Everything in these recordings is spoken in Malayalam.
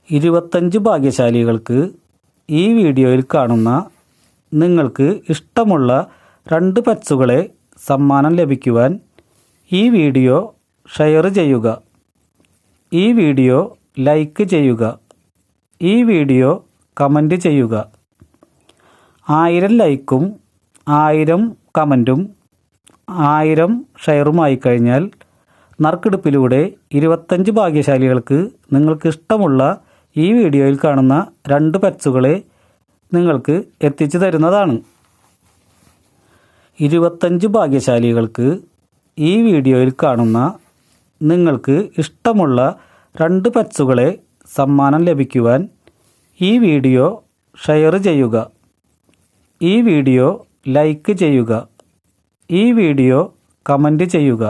25 ഭാഗ്യശാലികൾക്ക് ഈ വീഡിയോയിൽ കാണുന്ന നിങ്ങൾക്ക് ഇഷ്ടമുള്ള 2 പെറ്റ്സുകളെ സമ്മാനം ലഭിക്കുവാൻ ഈ വീഡിയോ ഷെയർ ചെയ്യുക, ഈ വീഡിയോ ലൈക്ക് ചെയ്യുക, ഈ വീഡിയോ കമൻറ്റ് ചെയ്യുക. 1000 ലൈക്കും 1000 കമൻറ്റും 1000 ഷെയറുമായി കഴിഞ്ഞാൽ നറുക്കെടുപ്പിലൂടെ 25 ഭാഗ്യശാലികൾക്ക് നിങ്ങൾക്ക് ഇഷ്ടമുള്ള ഈ വീഡിയോയിൽ കാണുന്ന 2 പെറ്റ്സുകളെ നിങ്ങൾക്ക് എത്തിച്ചു തരുന്നതാണ്. 25 ഭാഗ്യശാലികൾക്ക് ഈ വീഡിയോയിൽ കാണുന്ന നിങ്ങൾക്ക് ഇഷ്ടമുള്ള 2 പെറ്റ്സുകളെ സമ്മാനം ലഭിക്കുവാൻ ഈ വീഡിയോ ഷെയർ ചെയ്യുക, ഈ വീഡിയോ ലൈക്ക് ചെയ്യുക, ഈ വീഡിയോ കമൻറ്റ് ചെയ്യുക.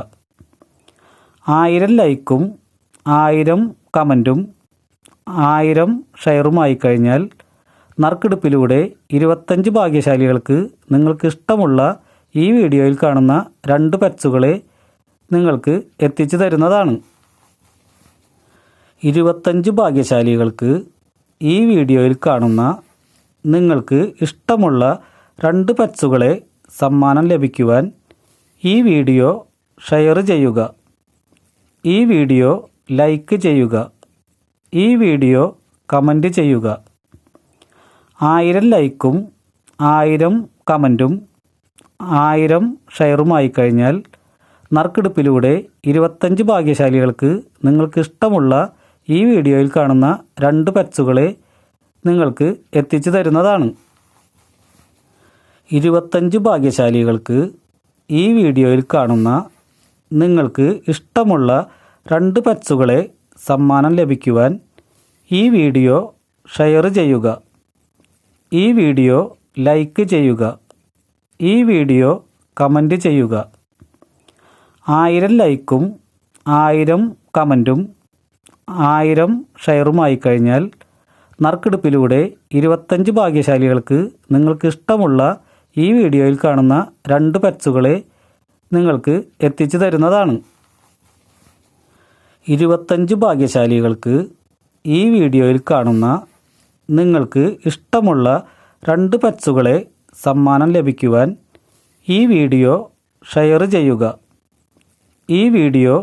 1000 ലൈക്കും 1000 കമൻറ്റും 1000 ഷെയറുമായി കഴിഞ്ഞാൽ നറുക്കെടുപ്പിലൂടെ 25 ഭാഗ്യശാലികൾക്ക് നിങ്ങൾക്ക് ഇഷ്ടമുള്ള ഈ വീഡിയോയിൽ കാണുന്ന 2 പെറ്റ്സുകളെ നിങ്ങൾക്ക് എത്തിച്ചു തരുന്നതാണ്. 25 ഭാഗ്യശാലികൾക്ക് ഈ വീഡിയോയിൽ കാണുന്ന നിങ്ങൾക്ക് ഇഷ്ടമുള്ള 2 പെറ്റ്സുകളെ സമ്മാനം ലഭിക്കുവാൻ ഈ വീഡിയോ ഷെയർ ചെയ്യുക, ഈ വീഡിയോ ലൈക്ക് ചെയ്യുക, ഈ വീഡിയോ കമൻറ്റ് ചെയ്യുക. 1000 ലൈക്കും 1000 കമൻറ്റും 1000 ഷെയറുമായി കഴിഞ്ഞാൽ നറുക്കെടുപ്പിലൂടെ 25 ഭാഗ്യശാലികൾക്ക് നിങ്ങൾക്ക് ഇഷ്ടമുള്ള ഈ വീഡിയോയിൽ കാണുന്ന 2 പെറ്റ്സുകളെ നിങ്ങൾക്ക് എത്തിച്ചു തരുന്നതാണ്. 25 ഭാഗ്യശാലികൾക്ക് ഈ വീഡിയോയിൽ കാണുന്ന നിങ്ങൾക്ക് ഇഷ്ടമുള്ള 2 പെറ്റ്സുകളെ സമ്മാനം ലഭിക്കുവാൻ ഈ വീഡിയോ ഷെയർ ചെയ്യുക, ഈ വീഡിയോ ലൈക്ക് ചെയ്യുക, ഈ വീഡിയോ കമൻറ്റ് ചെയ്യുക. 1000 ലൈക്കും 1000 കമൻറ്റും 1000 ഷെയറുമായി കഴിഞ്ഞാൽ നറുക്കെടുപ്പിലൂടെ 25 ഭാഗ്യശാലികൾക്ക് നിങ്ങൾക്ക് ഇഷ്ടമുള്ള ഈ വീഡിയോയിൽ കാണുന്ന 2 പെറ്റ്സുകളെ നിങ്ങൾക്ക് എത്തിച്ചു തരുന്നതാണ്. 25 ഭാഗ്യശാലികൾക്ക് ഈ വീഡിയോയിൽ കാണുന്ന നിങ്ങൾക്ക് ഇഷ്ടമുള്ള 2 പെറ്റ്സുകളെ സമ്മാനം ലഭിക്കുവാൻ ഈ വീഡിയോ ഷെയർ ചെയ്യുക, ഈ വീഡിയോ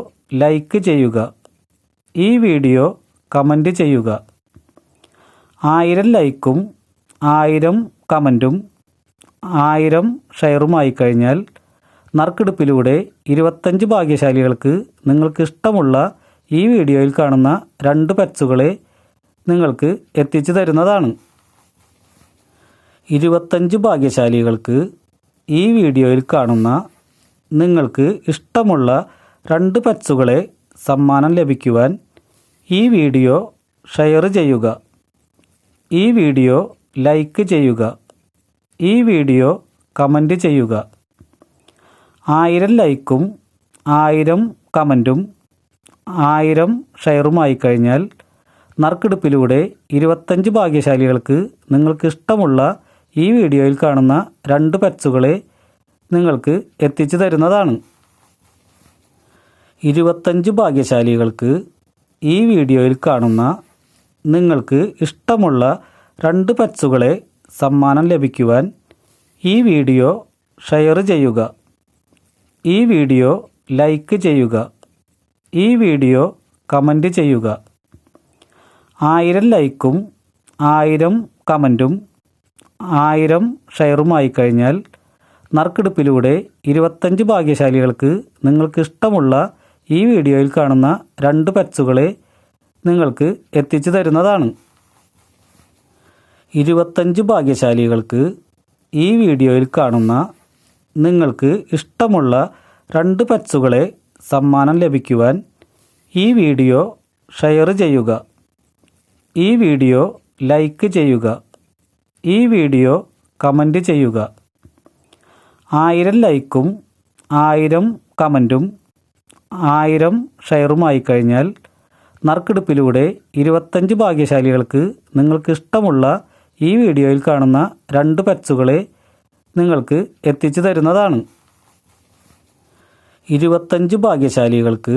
ലൈക്ക് ചെയ്യുക, ഈ വീഡിയോ കമൻറ്റ് ചെയ്യുക. 1000 ലൈക്കും 1000 കമൻറ്റും 1000 ഷെയറുമായി കഴിഞ്ഞാൽ നറുക്കെടുപ്പിലൂടെ 25 ഭാഗ്യശാലികൾക്ക് നിങ്ങൾക്ക് ഇഷ്ടമുള്ള ഈ വീഡിയോയിൽ കാണുന്ന 2 പെറ്റ്സുകളെ നിങ്ങൾക്ക് എത്തിച്ചു തരുന്നതാണ്. 25 ഭാഗ്യശാലികൾക്ക് ഈ വീഡിയോയിൽ കാണുന്ന നിങ്ങൾക്ക് ഇഷ്ടമുള്ള 2 പെറ്റ്സുകളെ സമ്മാനം ലഭിക്കുവാൻ ഈ വീഡിയോ ഷെയർ ചെയ്യുക, ഈ വീഡിയോ ലൈക്ക് ചെയ്യുക, ഈ വീഡിയോ കമൻറ്റ് ചെയ്യുക. 1000 ലൈക്കും 1000 കമൻറ്റും 1000 ഷെയറുമായി കഴിഞ്ഞാൽ നറുക്കെടുപ്പിലൂടെ 25 ഭാഗ്യശാലികൾക്ക് നിങ്ങൾക്ക് ഇഷ്ടമുള്ള ഈ വീഡിയോയിൽ കാണുന്ന 2 പെറ്റ്സുകളെ നിങ്ങൾക്ക് എത്തിച്ചു തരുന്നതാണ്. 25 ഭാഗ്യശാലികൾക്ക് ഈ വീഡിയോയിൽ കാണുന്ന നിങ്ങൾക്ക് ഇഷ്ടമുള്ള 2 പെറ്റ്സുകളെ സമ്മാനം ലഭിക്കുവാൻ ഈ വീഡിയോ ഷെയർ ചെയ്യുക, ഈ വീഡിയോ ലൈക്ക് ചെയ്യുക, ഈ വീഡിയോ കമൻറ്റ് ചെയ്യുക. 1000 ലൈക്കും 1000 കമൻറ്റും 1000 ഷെയറുമായി കഴിഞ്ഞാൽ നറുക്കെടുപ്പിലൂടെ 25 ഭാഗ്യശാലികൾക്ക് നിങ്ങൾക്ക് ഇഷ്ടമുള്ള ഈ വീഡിയോയിൽ കാണുന്ന 2 പെറ്റ്സുകളെ നിങ്ങൾക്ക് എത്തിച്ചു തരുന്നതാണ്. 25 ഭാഗ്യശാലികൾക്ക് ഈ വീഡിയോയിൽ കാണുന്ന നിങ്ങൾക്ക് ഇഷ്ടമുള്ള 2 പെറ്റ്സുകളെ സമ്മാനം ലഭിക്കുവാൻ ഈ വീഡിയോ ഷെയർ ചെയ്യുക, ഈ വീഡിയോ ലൈക്ക് ചെയ്യുക, ഈ വീഡിയോ കമൻറ്റ് ചെയ്യുക. 1000 ലൈക്കും 1000 കമൻറ്റും 1000 ഷെയറുമായി കഴിഞ്ഞാൽ നറുക്കെടുപ്പിലൂടെ 25 ഭാഗ്യശാലികൾക്ക് നിങ്ങൾക്ക് ഇഷ്ടമുള്ള ഈ വീഡിയോയിൽ കാണുന്ന 2 പെറ്റ്സുകളെ നിങ്ങൾക്ക് എത്തിച്ചു തരുന്നതാണ്. 25 ഭാഗ്യശാലികൾക്ക്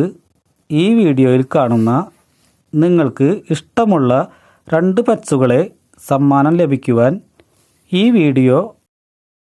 ഈ വീഡിയോയിൽ കാണുന്ന നിങ്ങൾക്ക് ഇഷ്ടമുള്ള 2 പറ്റ്സുകളെ സമ്മാനം ലഭിക്കുവാൻ ഈ വീഡിയോ